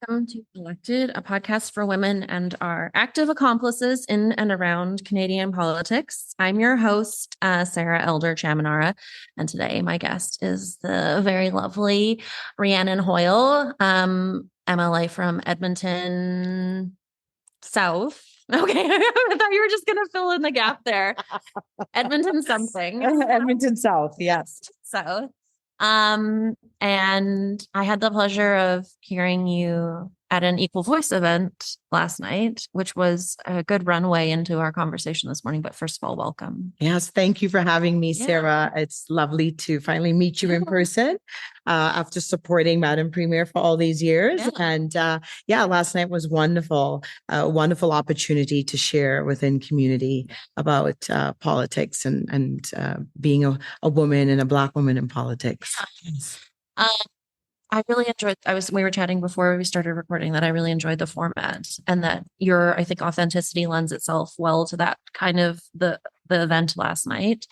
Welcome to Elected, a podcast for women and our active accomplices in and around Canadian politics. I'm your host, Sarah Elder Chaminara, and today my guest is the very lovely Rhiannon Hoyle, MLA from Edmonton-South. Okay, I thought you were just going to fill in the gap there. Edmonton something. Edmonton-South, yes. South. And I had the pleasure of hearing you at an Equal Voice event last night, which was a good runway into our conversation this morning. But first of all, welcome. Yes, thank you for having me, Sarah. It's lovely to finally meet you in person after supporting Madam Premier for all these years. And last night was wonderful, a wonderful opportunity to share within community about politics and being a woman and a Black woman in politics. I really enjoyed, we were chatting before we started recording that I really enjoyed the format and that your, I think, authenticity lends itself well to that kind of the event last night.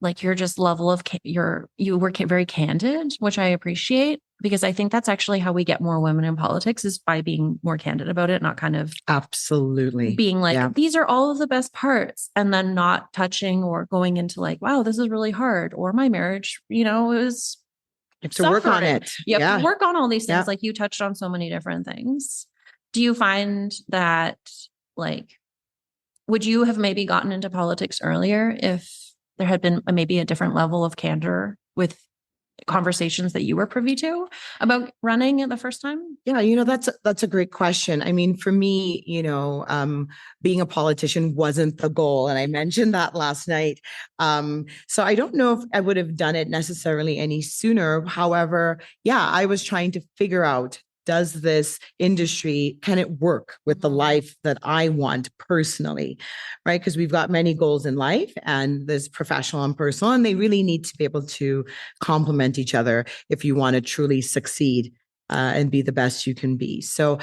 Like your just level of, you were very candid, which I appreciate, because I think that's actually how we get more women in politics is by being more candid about it, not kind of absolutely being like, these are all of the best parts, and then not touching or going into like, wow, this is really hard. Or my marriage, it was you have to work on it. You have to work on all these things. Like you touched on so many different things. Do you find that would you have maybe gotten into politics earlier if there had been maybe a different level of candor with conversations that you were privy to about running at the first time? Yeah, that's a great question. I mean, for me, being a politician wasn't the goal. And I mentioned that last night. So I don't know if I would have done it necessarily any sooner. However, I was trying to figure out, does this industry, can it work with the life that I want personally, right? Because we've got many goals in life and there's professional and personal, and they really need to be able to complement each other if you want to truly succeed and be the best you can be. So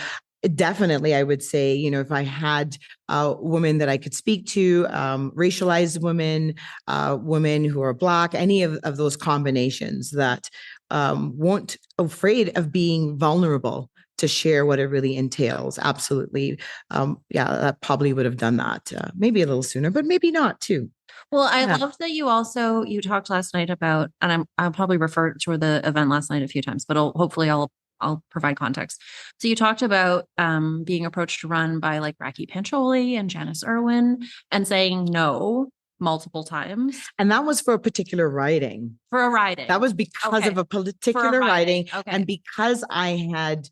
definitely, I would say, if I had women that I could speak to, racialized women, women who are Black, any of those combinations that weren't afraid of being vulnerable to share what it really entails. Absolutely. That probably would have done that maybe a little sooner, but maybe not too. Well, I love that you talked last night about, and I'll probably refer to the event last night a few times, but I'll provide context. So you talked about being approached to run by like Raki Pancholi and Janice Irwin and saying no multiple times. And that was for a particular riding. For a riding. That was because of a particular riding. Okay. And because I had,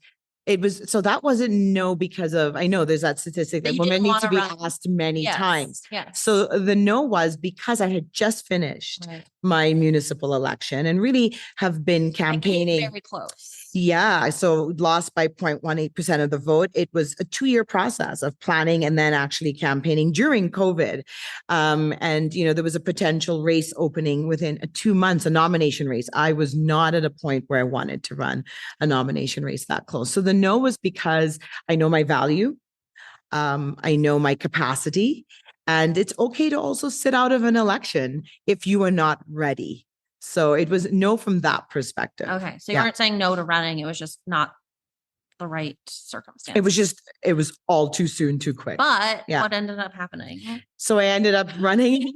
that wasn't no because of, I know there's that statistic that women need to be asked many times. Yes. So the no was because I had just finished my municipal election and really have been campaigning. Very close. Yeah. So lost by 0.18% of the vote. It was a 2-year process of planning and then actually campaigning during COVID. And there was a potential race opening within 2 months, a nomination race. I was not at a point where I wanted to run a nomination race that close. So the no was because I know my value. I know my capacity, and it's okay to also sit out of an election if you are not ready. So it was no from that perspective. Okay. So you weren't saying no to running. It was just not the right circumstance. It was all too soon, too quick. But what ended up happening? So I ended up running,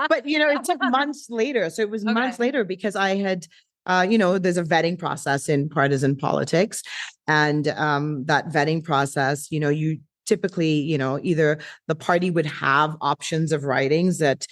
but it took months later. So it was months later because I had, there's a vetting process in partisan politics, and that vetting process, you typically, either the party would have options of ridings that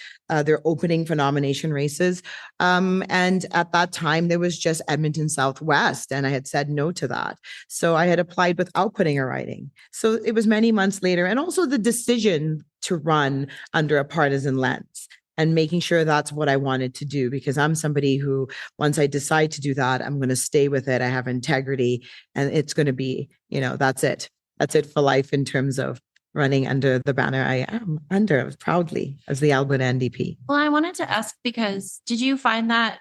they're opening for nomination races. And at that time, there was just Edmonton-South West, and I had said no to that. So I had applied without putting a riding. So it was many months later. And also the decision to run under a partisan lens and making sure that's what I wanted to do, because I'm somebody who, once I decide to do that, I'm going to stay with it. I have integrity, and it's going to be, that's it. That's it for life in terms of running under the banner I am under proudly as the Alberta NDP. Well, I wanted to ask, because did you find that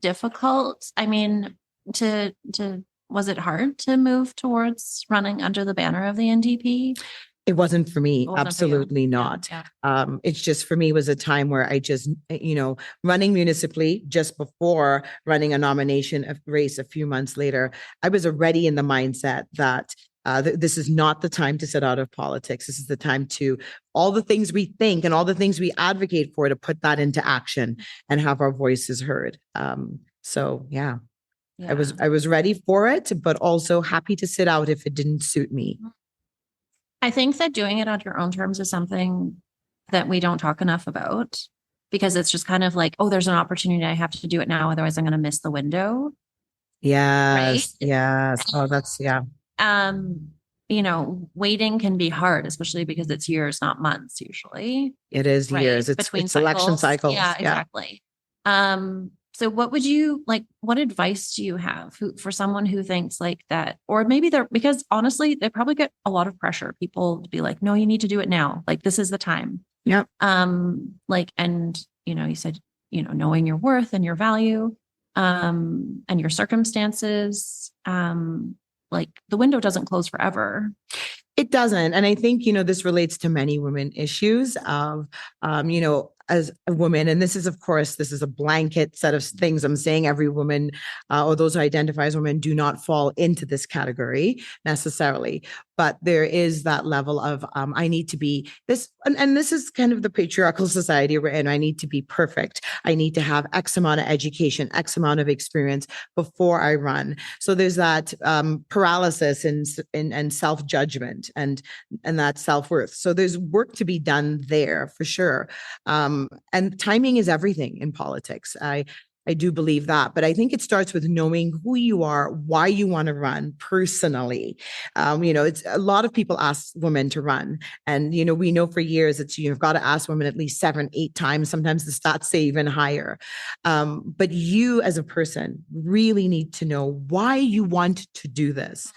difficult? I mean, was it hard to move towards running under the banner of the NDP? It wasn't for me. It wasn't for you. Absolutely not. It's just for me was a time where I just, running municipally just before running a nomination race a few months later, I was already in the mindset that this is not the time to sit out of politics. This is the time to all the things we think and all the things we advocate for to put that into action and have our voices heard. So yeah. I was ready for it, but also happy to sit out if it didn't suit me. I think that doing it on your own terms is something that we don't talk enough about, because it's just kind of like, oh, there's an opportunity. I have to do it now. Otherwise I'm going to miss the window. Yes. Right? Yes. Oh, that's, yeah. Waiting can be hard, especially because it's years, not months usually. It is years. It's between election cycles. Yeah, exactly. So what advice do you have for someone who thinks like that? Or maybe because honestly, they probably get a lot of pressure. People to be like, no, you need to do it now. Like, this is the time. Yep. You said, knowing your worth and your value, and your circumstances, like the window doesn't close forever. It doesn't. And I think, this relates to many women issues of, as a woman, and this is a blanket set of things I'm saying. Every woman or those who identify as women do not fall into this category necessarily. But there is that level of I need to be this, and this is kind of the patriarchal society we're in. I need to be perfect. I need to have X amount of education, X amount of experience before I run. So there's that paralysis and self-judgment and that self-worth. So there's work to be done there for sure. And timing is everything in politics. I do believe that, but I think it starts with knowing who you are, why you want to run personally. It's a lot of people ask women to run, and we know for years you've got to ask women at least 7, 8 times. Sometimes the stats say even higher. But you as a person really need to know why you want to do this,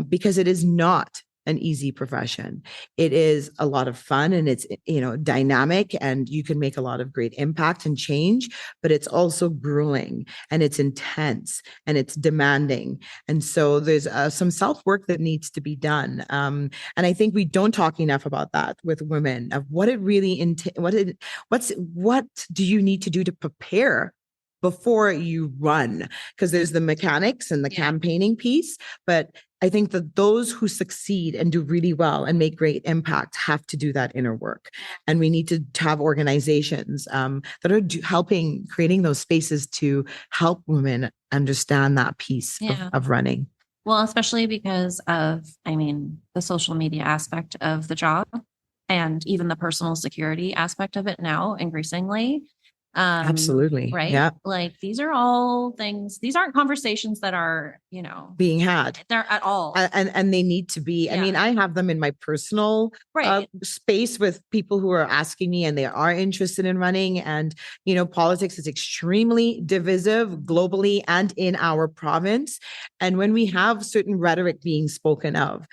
because it is not an easy profession. It is a lot of fun, and it's, dynamic, and you can make a lot of great impact and change, but it's also grueling, and it's intense, and it's demanding. And so there's some self-work that needs to be done. And I think we don't talk enough about that with women, of what it really what do you need to do to prepare before you run? Because there's the mechanics and the campaigning piece, but I think that those who succeed and do really well and make great impact have to do that inner work. And we need to have organizations that are helping creating those spaces to help women understand that piece of running. Well, especially because of, the social media aspect of the job, and even the personal security aspect of it now increasingly. Absolutely. Right. Yeah. Like, these are all things, these aren't conversations that are, being had. They're at all. And they need to be. I have them in my personal space with people who are asking me and they are interested in running. And, politics is extremely divisive globally and in our province. And when we have certain rhetoric being spoken of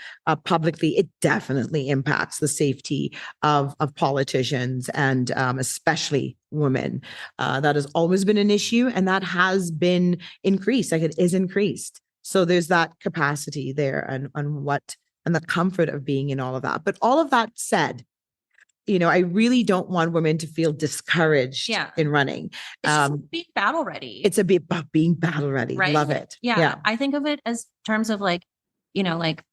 publicly, it definitely impacts the safety of politicians, and especially women. That has always been an issue, and that has been increased. Like, it is increased. So there's that capacity there, and the comfort of being in all of that. But all of that said, I really don't want women to feel discouraged in running. It's just being battle ready. It's a bit about being battle ready. Right? Love it. Yeah. I think of it as terms of like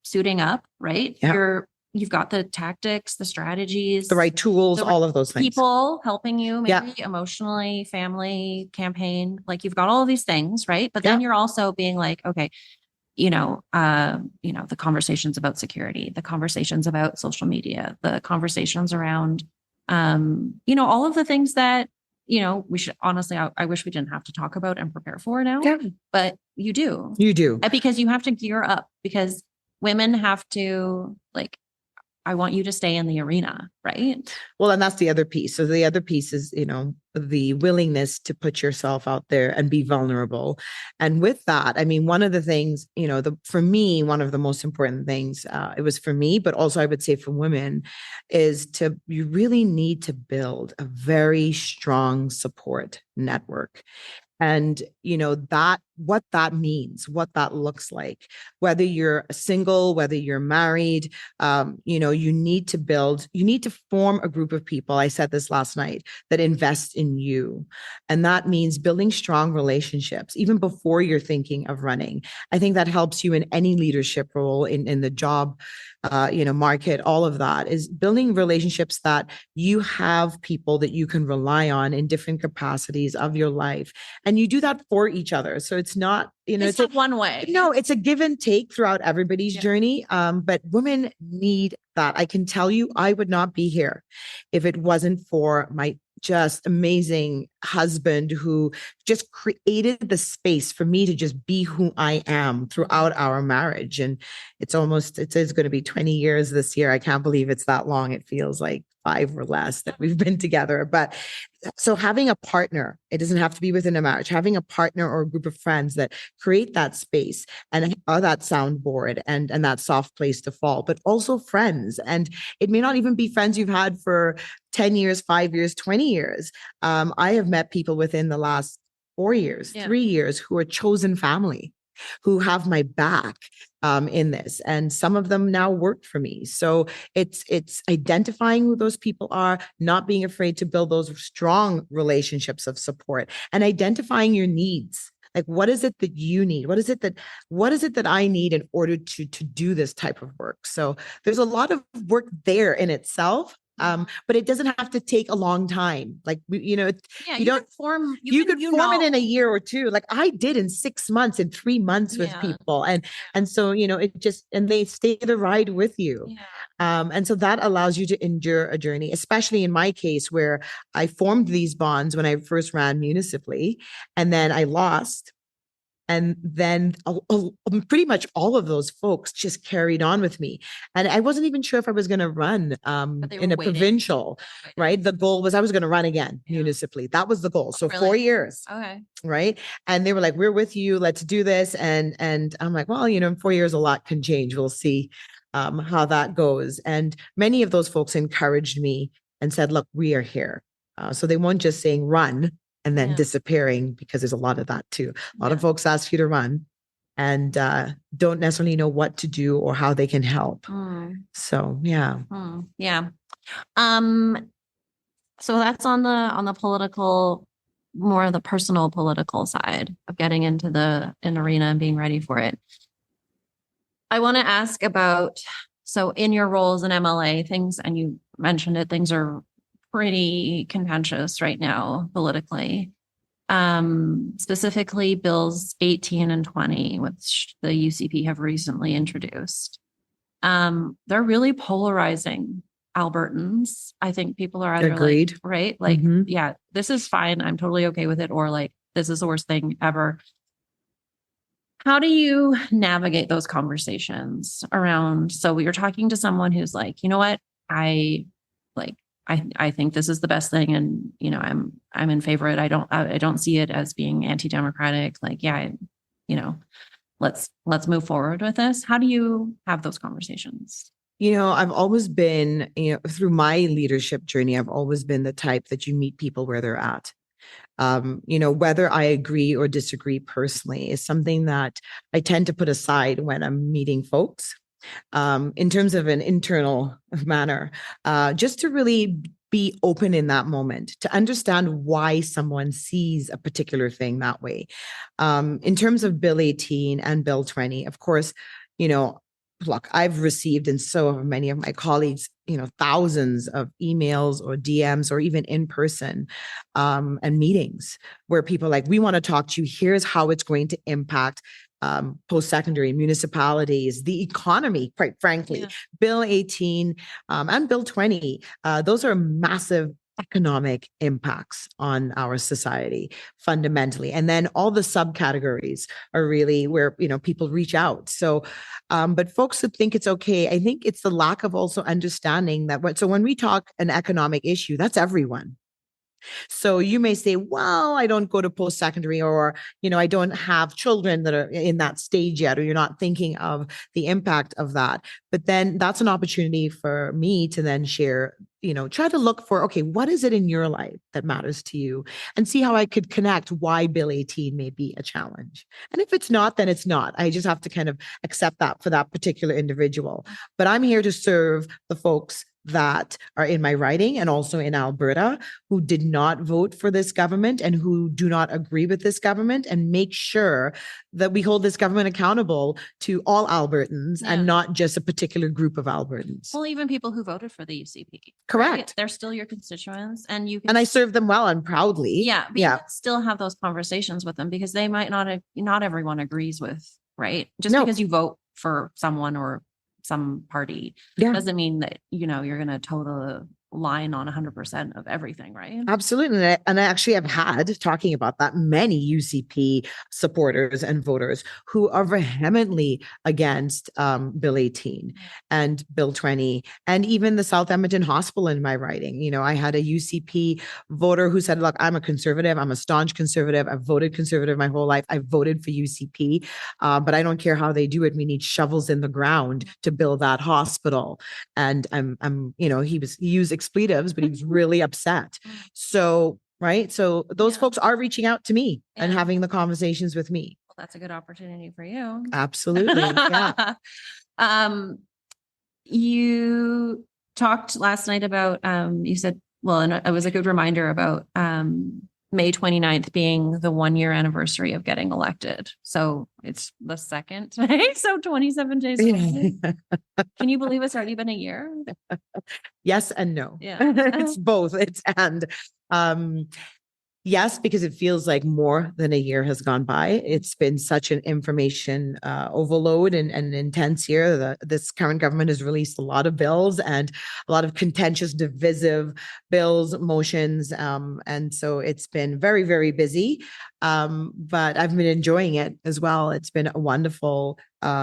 suiting up, right? Yeah. You've got the tactics, the strategies, the right tools, all of those things. People helping you, maybe emotionally, family, campaign. Like, you've got all of these things, right? But then you're also being like, okay, the conversations about security, the conversations about social media, the conversations around, all of the things that, we should honestly, I wish we didn't have to talk about and prepare for now, but you do. You do. Because you have to gear up, because women have to, like, I want you to stay in the arena, right? Well, and that's the other piece. So the other piece is, the willingness to put yourself out there and be vulnerable. And with that, one of the things, for me, one of the most important things, it was for me, but also I would say for women, is you really need to build a very strong support network. And, that what that means, what that looks like, whether you're single, whether you're married. You need to form a group of people. I said this last night, that invest in you. And that means building strong relationships, even before you're thinking of running. I think that helps you in any leadership role, in the job, market. All of that is building relationships that you have people that you can rely on in different capacities of your life. And you do that for each other. So it's not, it's not one way. No, it's a give and take throughout everybody's journey. But women need that. I can tell you, I would not be here if it wasn't for my just amazing husband, who just created the space for me to just be who I am throughout our marriage. And it is going to be 20 years this year. I can't believe it's that long. It feels like 5 or less that we've been together. But so having a partner, it doesn't have to be within a marriage, having a partner or a group of friends that create that space and are that soundboard and that soft place to fall, but also friends. And it may not even be friends you've had for 10 years, 5 years, 20 years. I have met people within the last 4 years, 3 years, who are chosen family, who have my back in this. And some of them now work for me. So it's identifying who those people are, not being afraid to build those strong relationships of support, and identifying your needs. Like, what is it that you need? What is it that I need in order to do this type of work? So there's a lot of work there in itself. But it doesn't have to take a long time. Like, you could form it in a year or two. Like I did in 6 months, in 3 months with people. And so, and they stay the ride with you. Yeah. And so that allows you to endure a journey, especially in my case, where I formed these bonds when I first ran municipally, and then I lost. And then pretty much all of those folks just carried on with me. And I wasn't even sure if I was going to run in a provincial, right? The goal was I was going to run again municipally. That was the goal. So 4 years. Okay. Right. And they were like, we're with you. Let's do this. And I'm like, well, in 4 years, a lot can change. We'll see how that goes. And many of those folks encouraged me and said, look, we are here. So they weren't just saying run and then disappearing, because there's a lot of that too. A lot of folks ask you to run and don't necessarily know what to do or how they can help. So, yeah. Yeah. So that's on the political, more of the personal political side of getting into an arena and being ready for it. I want to ask about, so in your role as an MLA, things, and you mentioned it, things are pretty contentious right now politically. Specifically bills 18 and 20, which the UCP have recently introduced. They're really polarizing Albertans. I think people are either agreed, right? Like, yeah, this is fine, I'm totally okay with it, or like, this is the worst thing ever. How do you navigate those conversations around? So you're talking to someone who's like, you know what, I think this is the best thing, and I'm in favor of it. I don't see it as being anti-democratic. Like, let's move forward with this. How do you have those conversations? I've always been, through my leadership journey, I've always been the type that you meet people where they're at. Whether I agree or disagree personally is something that I tend to put aside when I'm meeting folks. In terms of an internal manner, just to really be open in that moment, to understand why someone sees a particular thing that way. In terms of Bill 18 and Bill 20, of course, look, I've received, and so have many of my colleagues, thousands of emails or DMs or even in person and meetings where people are like, we want to talk to you. Here's how it's going to impact post-secondary municipalities, the economy, quite frankly. Yeah. Bill 18 and Bill 20, those are massive economic impacts on our society fundamentally. And then all the subcategories are really where, people reach out. So, but folks that think it's okay, I think it's the lack of also understanding that when we talk an economic issue, that's everyone. So you may say, well, I don't go to post-secondary, or, I don't have children that are in that stage yet, or you're not thinking of the impact of that. But then that's an opportunity for me to then share, try to look for, okay, what is it in your life that matters to you, and see how I could connect why Bill 18 may be a challenge. And if it's not, then it's not. I just have to kind of accept that for that particular individual. But I'm here to serve the folks that are in my riding and also in Alberta who did not vote for this government and who do not agree with this government, and make sure that we hold this government accountable to all Albertans and not just a particular group of Albertans. Well, even people who voted for the UCP. Correct. Right? They're still your constituents, and you can, and I serve them well and proudly. Yeah. But you can still have those conversations with them, because they might not everyone agrees with, right? Just because you vote for someone or some party doesn't mean that, you're going to toe the line on 100% of everything, right? Absolutely. And I actually have had, talking about that, many UCP supporters and voters who are vehemently against Bill 18 and Bill 20, and even the South Edmonton Hospital in my riding. I had a UCP voter who said, look, I'm a conservative. I'm a staunch conservative. I've voted conservative my whole life. I've voted for UCP, but I don't care how they do it. We need shovels in the ground to build that hospital. And he used expletives, but he was really upset. So, right. So those folks are reaching out to me and having the conversations with me. Well, that's a good opportunity for you. Absolutely. Yeah. You talked last night about, you said, well, and it was a good reminder about, May 29th being the 1-year anniversary of getting elected. So it's the second day. So 27 days. Can you believe it's already been a year? Yes and no. Yeah. It's both. Yes, because it feels like more than a year has gone by. It's been such an information overload and intense year. This current government has released a lot of bills and a lot of contentious, divisive bills, motions. And so it's been very, very busy. But I've been enjoying it as well. It's been a wonderful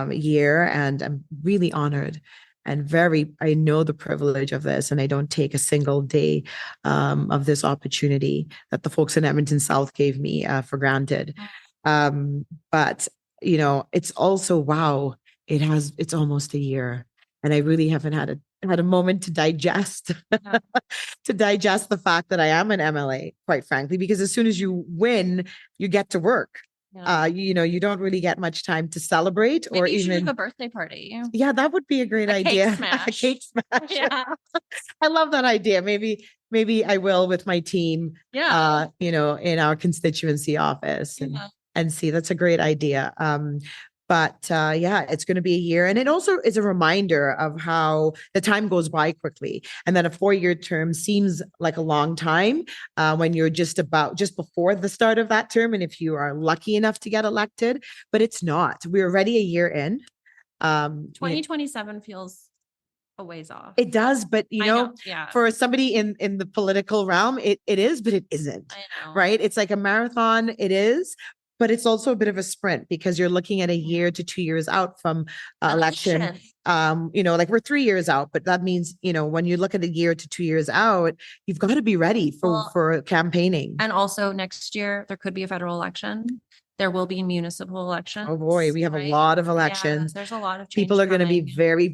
year, and I'm really honored and I know the privilege of this, and I don't take a single day of this opportunity that the folks in Edmonton-South gave me for granted. But, it's also, wow, it's almost a year, and I really haven't had a moment to digest, to digest the fact that I am an MLA, quite frankly, because as soon as you win, you get to work. You don't really get much time to celebrate. Maybe or even a birthday party. Yeah, that would be a great idea. A cake smash. Yeah. I love that idea. Maybe I will with my team. Yeah. In our constituency office and see. That's a great idea. But it's going to be a year. And it also is a reminder of how the time goes by quickly, and that a 4-year term seems like a long time when you're just before the start of that term. And if you are lucky enough to get elected, but it's not. We're already a year in. 2027 feels a ways off. It does, but for somebody in the political realm, it is, but it isn't. I know. Right? It's like a marathon. It is. But it's also a bit of a sprint, because you're looking at a year to 2 years out from election. We're 3 years out, but that means, when you look at a year to 2 years out, you've got to be ready for campaigning. And also next year, there could be a federal election. There will be municipal elections. Oh boy, we have a lot of elections. There's a lot of people are going to be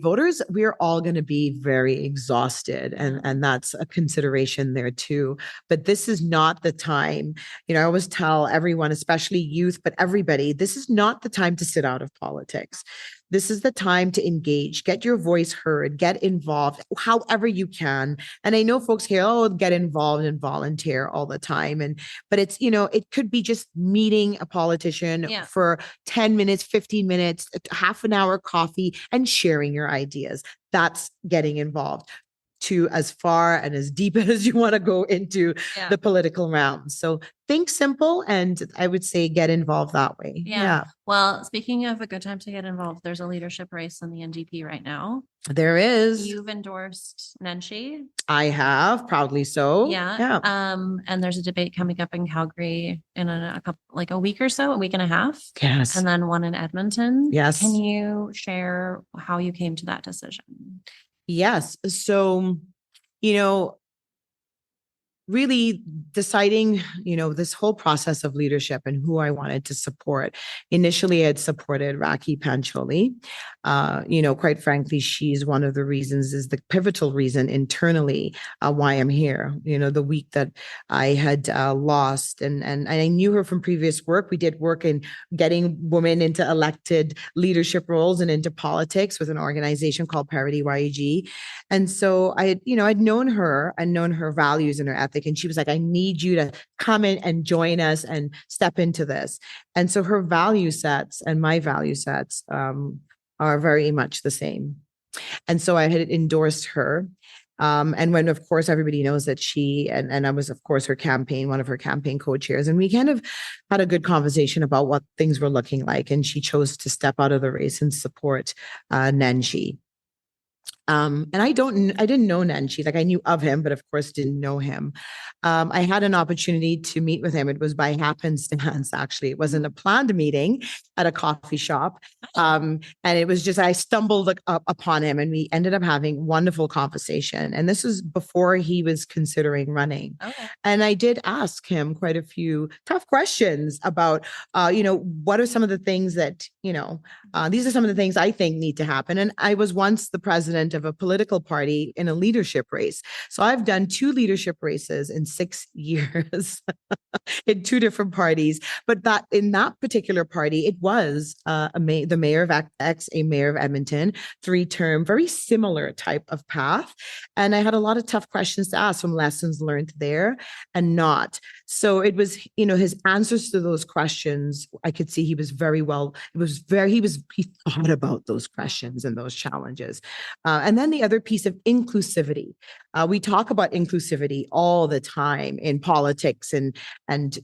voters. We're all going to be very exhausted, and that's a consideration there too. But this is not the time. I always tell everyone, especially youth, but everybody, this is not the time to sit out of politics. This is the time to engage, get your voice heard, get involved however you can. And I know folks here, get involved and volunteer all the time. But it's, it could be just meeting a politician for 10 minutes, 15 minutes, half an hour coffee, and sharing your ideas. That's getting involved. To as far and as deep as you want to go into the political realm. So think simple, and I would say get involved that way. Yeah. Well, speaking of a good time to get involved, there's a leadership race in the NDP right now. There is. You've endorsed Nenshi. I have, proudly so. Yeah. And there's a debate coming up in Calgary in a week or so, a week and a half. Yes. And then one in Edmonton. Yes. Can you share how you came to that decision? Yes. So, really deciding, this whole process of leadership and who I wanted to support. Initially, I had supported Raki Pancholi. Quite frankly, she's one of the reasons, is the pivotal reason internally why I'm here. The week that I had lost, and I knew her from previous work. We did work in getting women into elected leadership roles and into politics with an organization called Parity YEG. And so I'd known her and known her values and her ethic. And she was like, I need you to come in and join us and step into this. And so her value sets and my value sets are very much the same. And so I had endorsed her. And when, of course, everybody knows that she and I was, of course, one of her campaign co-chairs, and we kind of had a good conversation about what things were looking like. And she chose to step out of the race and support Nenshi. And I didn't know Nenshi, like I knew of him, but of course didn't know him. I had an opportunity to meet with him. It was by happenstance, actually. It wasn't a planned meeting at a coffee shop. And it was just, I stumbled upon him and we ended up having wonderful conversation. And this was before he was considering running. Okay. And I did ask him quite a few tough questions about, what are some of the things that, these are some of the things I think need to happen. And I was once the president of a political party in a leadership race. So I've done 2 leadership races in 6 years in 2 different parties. But that in that particular party, it was the mayor of X, a mayor of Edmonton, 3-term, very similar type of path. And I had a lot of tough questions to ask, some lessons learned there and not. So it was, his answers to those questions, I could see he was very well, he thought about those questions and those challenges. And then the other piece of inclusivity. We talk about inclusivity all the time in politics and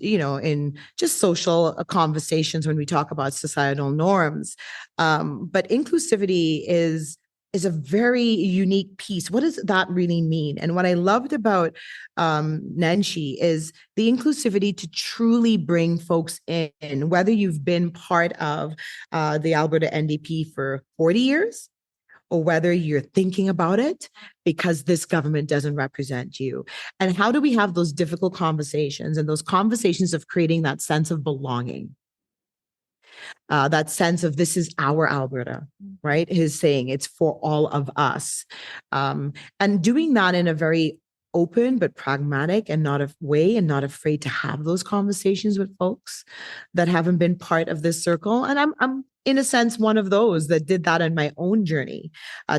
in just social conversations when we talk about societal norms. But inclusivity is a very unique piece. What does that really mean? And what I loved about Nenshi is the inclusivity to truly bring folks in, whether you've been part of the Alberta NDP for 40 years, or whether you're thinking about it because this government doesn't represent you. And how do we have those difficult conversations and those conversations of creating that sense of belonging? That sense of this is our Alberta, right? His saying it's for all of us. And doing that in a very open but pragmatic and not afraid to have those conversations with folks that haven't been part of this circle. And I'm in a sense one of those that did that in my own journey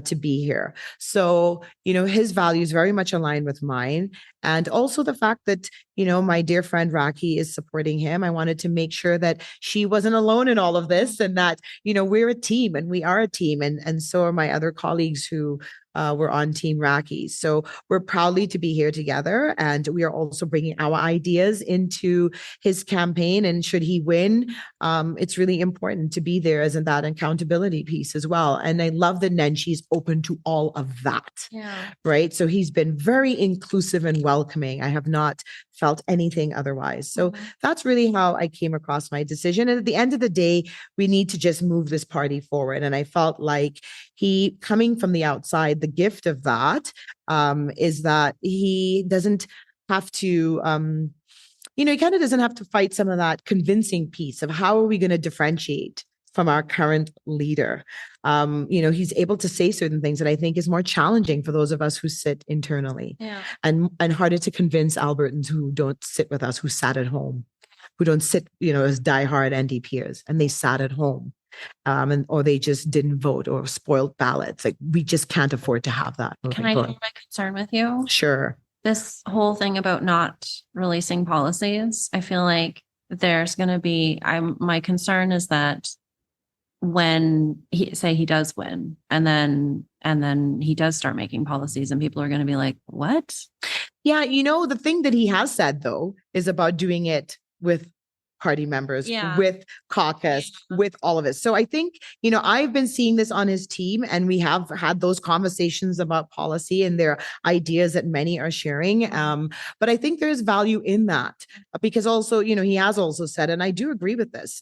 to be here. So, his values very much align with mine. And also the fact that, my dear friend Raki is supporting him. I wanted to make sure that she wasn't alone in all of this and that, we're a team and we are a team. And so are my other colleagues who were on Team Raki. So we're proudly to be here together. And we are also bringing our ideas into his campaign. And should he win, it's really important to be there as in that accountability piece as well. And I love that Nenshi's open to all of that. Yeah. Right. So he's been very inclusive and welcoming. I have not felt anything otherwise. So that's really how I came across my decision. And at the end of the day, we need to just move this party forward. And I felt like he, coming from the outside, the gift of that is that he doesn't have to, he kind of doesn't have to fight some of that convincing piece of how are we going to differentiate from our current leader. He's able to say certain things that I think is more challenging for those of us who sit internally, and harder to convince Albertans who don't sit with us, who sat at home, who don't sit, as diehard NDPers, and they sat at home, or they just didn't vote or spoiled ballots. Like we just can't afford to have that. Can I share my concern with you? Sure. This whole thing about not releasing policies, I feel like there's going to be, my concern is that when he does win and then he does start making policies and people are going to be like, what? Yeah. The thing that he has said though, is about doing it with party members, Yeah. with caucus, with all of it. So I think, I've been seeing this on his team, and we have had those conversations about policy and their ideas that many are sharing. But I think there's value in that, because also, he has also said, and I do agree with this,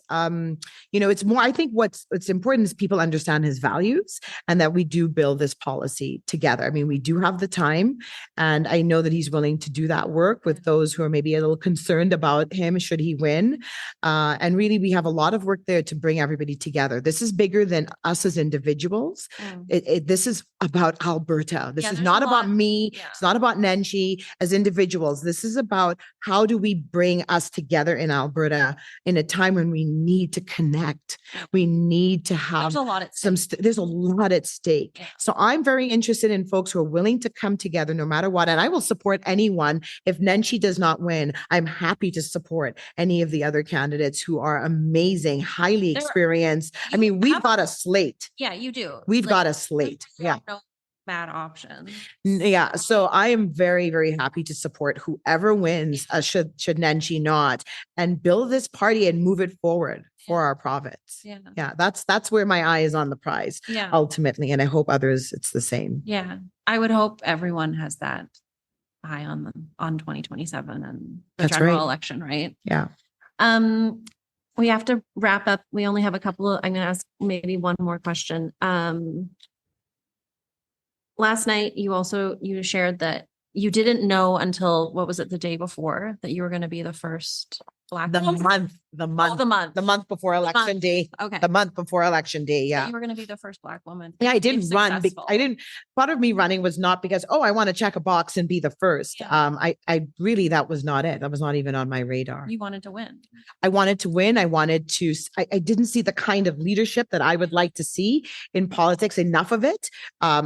it's more, I think what's important is people understand his values and that we do build this policy together. I mean, we do have the time, and I know that he's willing to do that work with those who are maybe a little concerned about him should he win. And really, we have a lot of work there to bring everybody together. This is bigger than us as individuals. This is about Alberta. This is not about me. Yeah. It's not about Nenshi as individuals. This is about how do we bring us together in Alberta in a time when we need to connect. We need to have there's a lot at stake. Yeah. So I'm very interested in folks who are willing to come together no matter what. And I will support anyone. If Nenshi does not win, I'm happy to support any of the other candidates who are amazing, highly experienced. I mean, we've got a slate. Yeah, you do. We've got a slate. Yeah. No bad options. Yeah. So I am very, very happy to support whoever wins, should Nenshi not, and build this party and move it forward for our province. Yeah. Yeah. That's where my eye is on the prize ultimately. And I hope others, it's the same. Yeah. I would hope everyone has that eye on 2027 and the general election, right? Yeah. We have to wrap up. We only have a couple of, I'm going to ask maybe one more question. Last night, you shared that you didn't know until, what was it, the day before, that you were going to be the first Black woman? The month before election day. Okay. The month before election day. Yeah. You were going to be the first Black woman. Yeah, I didn't run. Part of me running was not because, I want to check a box and be the first. Yeah. I really, that was not it. That was not even on my radar. You wanted to win. I wanted to win. I didn't see the kind of leadership that I would like to see in politics, enough of it. I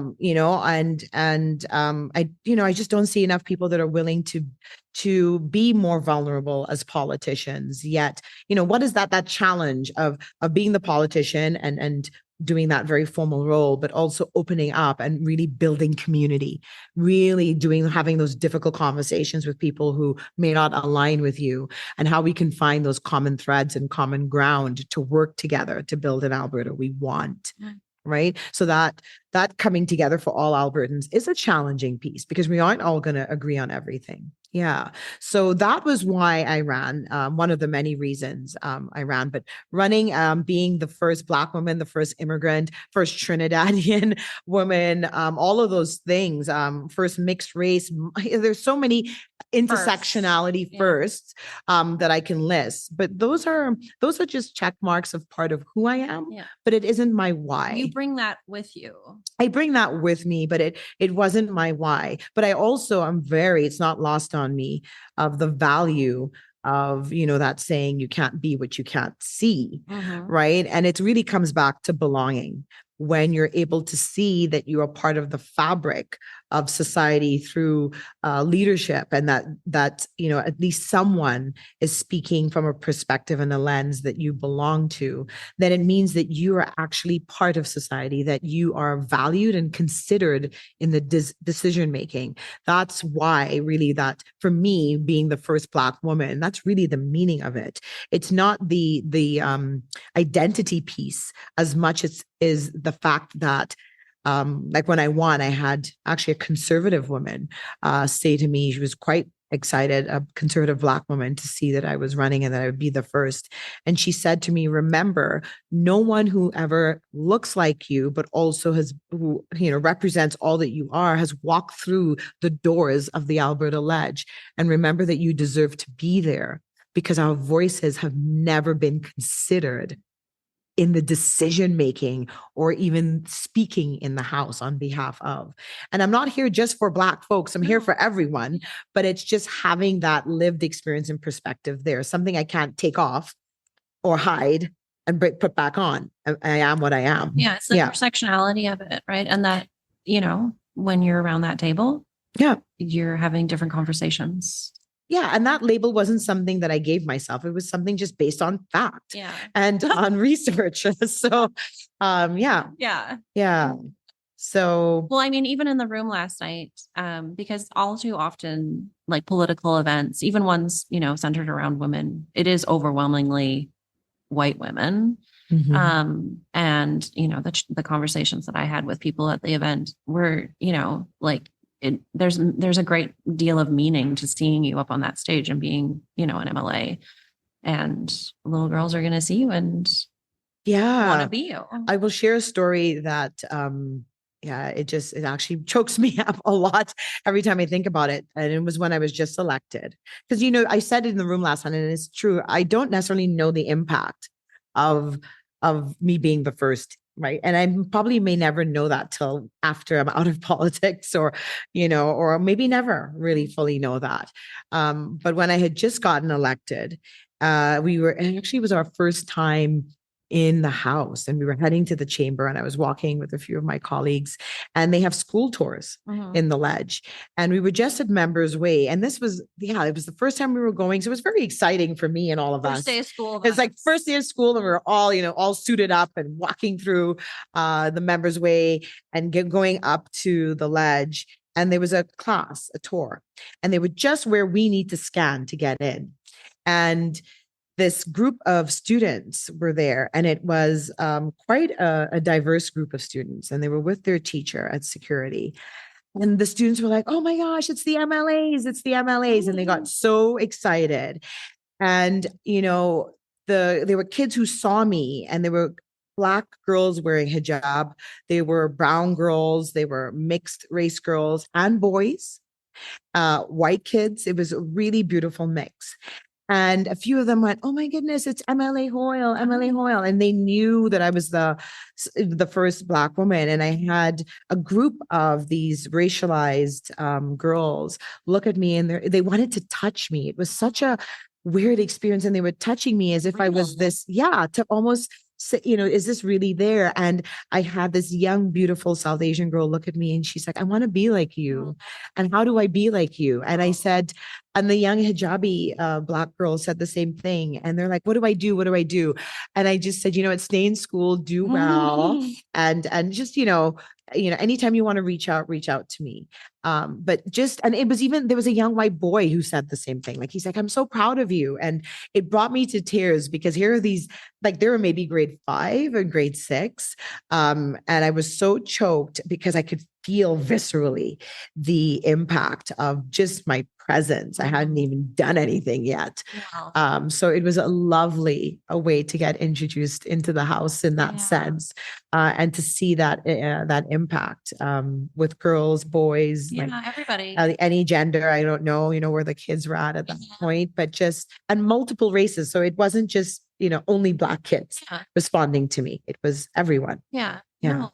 just don't see enough people that are willing to be more vulnerable as politicians. Yet, what is that challenge of being the politician and doing that very formal role, but also opening up and really building community, really having those difficult conversations with people who may not align with you, and how we can find those common threads and common ground to work together to build an Alberta we want. Right. So that coming together for all Albertans is a challenging piece, because we aren't all going to agree on everything. Yeah. So that was why I ran. One of the many reasons I ran, but running, being the first Black woman, the first immigrant, first Trinidadian woman, all of those things, first mixed race. There's so many intersectionality firsts that I can list, but those are just check marks of part of who I am, but it isn't my why. You bring that with you. I bring that with me, but it wasn't my why. But I also it's not lost on me of the value of, that saying, you can't be what you can't see. Right. And it really comes back to belonging. When you're able to see that you are part of the fabric of society through leadership, and that at least someone is speaking from a perspective and a lens that you belong to, then it means that you are actually part of society, that you are valued and considered in the decision making. That's why really, that for me, being the first Black woman, that's really the meaning of it. It's not the identity piece as much as is the fact that like when I won, I had actually a conservative woman say to me, she was quite excited, a conservative Black woman, to see that I was running and that I would be the first. And she said to me, remember, no one who ever looks like you, but also who represents all that you are, has walked through the doors of the Alberta Ledge. And remember that you deserve to be there, because our voices have never been considered in the decision-making or even speaking in the House on behalf of. And I'm not here just for Black folks, I'm here for everyone, but it's just having that lived experience and perspective there, something I can't take off or hide and put back on. I am what I am. Yeah, it's the intersectionality of it, right? And that, when you're around that table, you're having different conversations. Yeah. And that label wasn't something that I gave myself. It was something just based on fact and on research. So, yeah. So, Well, I mean, even in the room last night, because all too often, like political events, even ones, centered around women, it is overwhelmingly white women. mhm. And the conversations that I had with people at the event were, like there's a great deal of meaning to seeing you up on that stage and being, an MLA, and little girls are going to see you and want to Yeah, be you. I will share a story that yeah, it actually chokes me up a lot every time I think about it. And it was when I was just elected. Because I said it in the room last night, and it's true. I don't necessarily know the impact of me being the first, right? And I probably may never know that till after I'm out of politics, or maybe never really fully know that. But when I had just gotten elected, and actually it was our first time in the house, and we were heading to the chamber, and I was walking with a few of my colleagues, and they have school tours in the ledge, and we were just at Members Way, and it was the first time we were going, so it was very exciting for me and all of us. First day of school. It's like first day of school, and we were all suited up and walking through the Members Way and going up to the ledge, and there was a tour, and they were just where we need to scan to get in, and this group of students were there, and it was quite a diverse group of students, and they were with their teacher at security. And the students were like, "Oh my gosh, it's the MLAs, it's the MLAs." And they got so excited. And, there were kids who saw me, and there were Black girls wearing hijab. They were brown girls. They were mixed race girls and boys, white kids. It was a really beautiful mix. And a few of them went, "Oh my goodness, it's MLA Hoyle, MLA Hoyle." And they knew that I was the first Black woman. And I had a group of these racialized girls look at me, and they wanted to touch me. It was such a weird experience. And they were touching me as if I was this, to almost say, is this really there? And I had this young, beautiful South Asian girl look at me, and she's like, "I want to be like you. And how do I be like you?" And I said, and the young hijabi Black girl said the same thing. And they're like, "What do I do? What do I do?" And I just said, stay in school, do well. And just, anytime you want to reach out to me. And it was there was a young white boy who said the same thing. Like, he's like, "I'm so proud of you." And it brought me to tears, because here are these, like, they were maybe grade 5 or grade 6. And I was so choked because I could feel viscerally the impact of just my presence. I hadn't even done anything yet. Wow. So it was a way to get introduced into the house in that sense, and to see that impact with girls, boys, everybody, any gender. I don't know, where the kids were at that point, but and multiple races. So it wasn't just only Black kids responding to me. It was everyone. Yeah. No.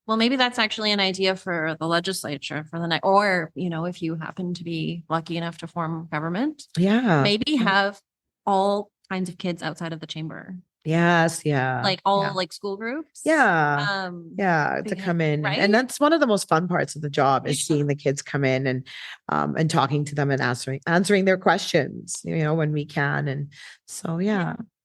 Well, maybe that's actually an idea for the legislature for the next, or, if you happen to be lucky enough to form government, maybe have all kinds of kids outside of the chamber. Yes. Yeah. Like like school groups. Yeah. To come in. Right? And that's one of the most fun parts of the job, is seeing the kids come in and talking to them and answering their questions, when we can. And so,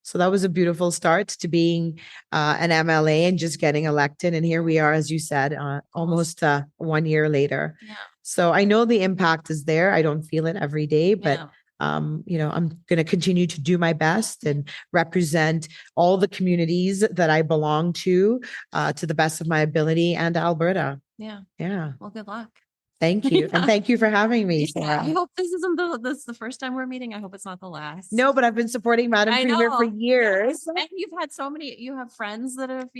So that was a beautiful start to being an MLA and just getting elected. And here we are, as you said, almost 1 year later. Yeah. So I know the impact is there. I don't feel it every day, but I'm going to continue to do my best and represent all the communities that I belong to the best of my ability, and Alberta. Yeah. Yeah. Well, good luck. Thank you. And thank you for having me, Sarah. I hope this isn't the first time we're meeting. I hope it's not the last. No, but I've been supporting Madam Premier for years. And you've had you have friends that have,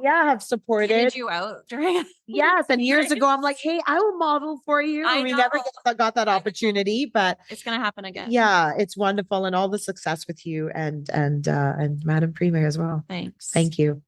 have supported you out during. Yes. And years ago, I'm like, "Hey, I will model for you." And we never got that opportunity, but it's going to happen again. Yeah, it's wonderful. And all the success with you and Madam Premier as well. Thanks. Thank you.